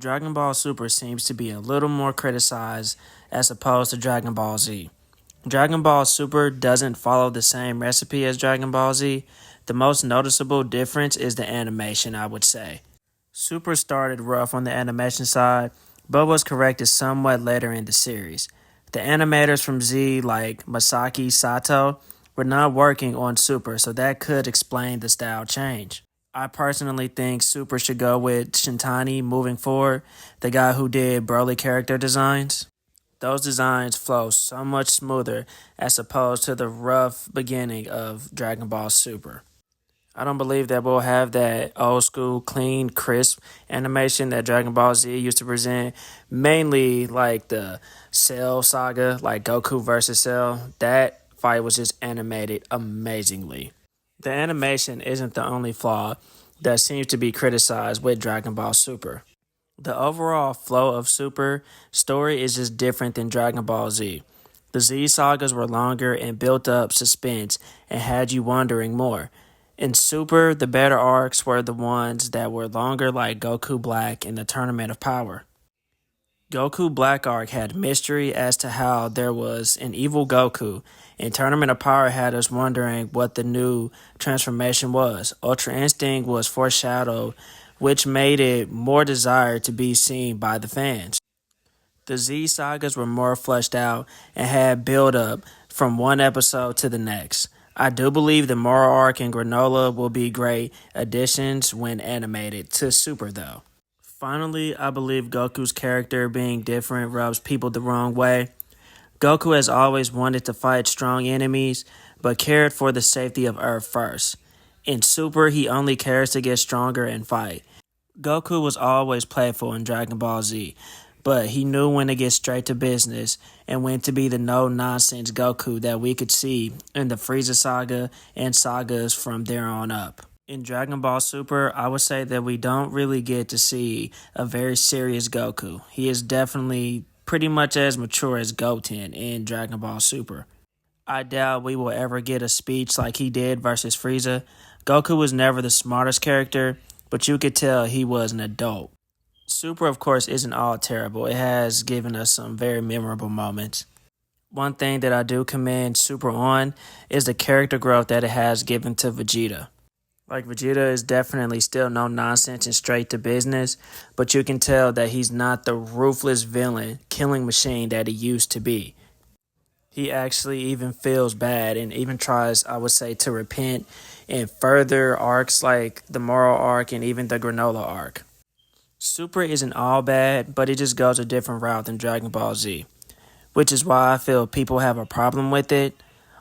Dragon Ball Super seems to be a little more criticized as opposed to Dragon Ball Z. Dragon Ball Super doesn't follow the same recipe as Dragon Ball Z. The most noticeable difference is the animation, I would say. Super started rough on the animation side, but was corrected somewhat later in the series. The animators from Z, like Masaki Sato, were not working on Super, so that could explain the style change. I personally think Super should go with Shintani moving forward, the guy who did Broly character designs. Those designs flow so much smoother as opposed to the rough beginning of Dragon Ball Super. I don't believe that we'll have that old school, clean, crisp animation that Dragon Ball Z used to present. Mainly like the Cell saga, like Goku versus Cell. That fight was just animated amazingly. The animation isn't the only flaw that seems to be criticized with Dragon Ball Super. The overall flow of Super story is just different than Dragon Ball Z. The Z sagas were longer and built up suspense and had you wondering more. In Super, the better arcs were the ones that were longer, like Goku Black and the Tournament of Power. Goku Black arc had mystery as to how there was an evil Goku, and Tournament of Power had us wondering what the new transformation was. Ultra Instinct was foreshadowed, which made it more desired to be seen by the fans. The Z sagas were more fleshed out and had build up from one episode to the next. I do believe the Moro arc and Granola will be great additions when animated to Super though. Finally, I believe Goku's character being different rubs people the wrong way. Goku has always wanted to fight strong enemies, but cared for the safety of Earth first. In Super, he only cares to get stronger and fight. Goku was always playful in Dragon Ball Z, but he knew when to get straight to business and when to be the no-nonsense Goku that we could see in the Frieza saga and sagas from there on up. In Dragon Ball Super, I would say that we don't really get to see a very serious Goku. He is definitely pretty much as mature as Goten in Dragon Ball Super. I doubt we will ever get a speech like he did versus Frieza. Goku was never the smartest character, but you could tell he was an adult. Super, of course, isn't all terrible. It has given us some very memorable moments. One thing that I do commend Super on is the character growth that it has given to Vegeta. Like, Vegeta is definitely still no nonsense and straight to business, but you can tell that he's not the ruthless villain, killing machine that he used to be. He actually even feels bad and even tries, I would say, to repent in further arcs like the Moro arc and even the Granola arc. Super isn't all bad, but it just goes a different route than Dragon Ball Z, which is why I feel people have a problem with it.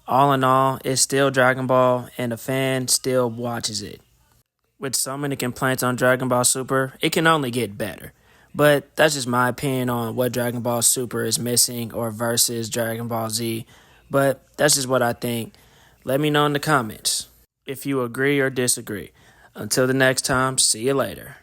All in all, it's still Dragon Ball, and the fan still watches it. With so many complaints on Dragon Ball Super, it can only get better. But that's just my opinion on what Dragon Ball Super is missing or versus Dragon Ball Z. But that's just what I think. Let me know in the comments if you agree or disagree. Until the next time, see you later.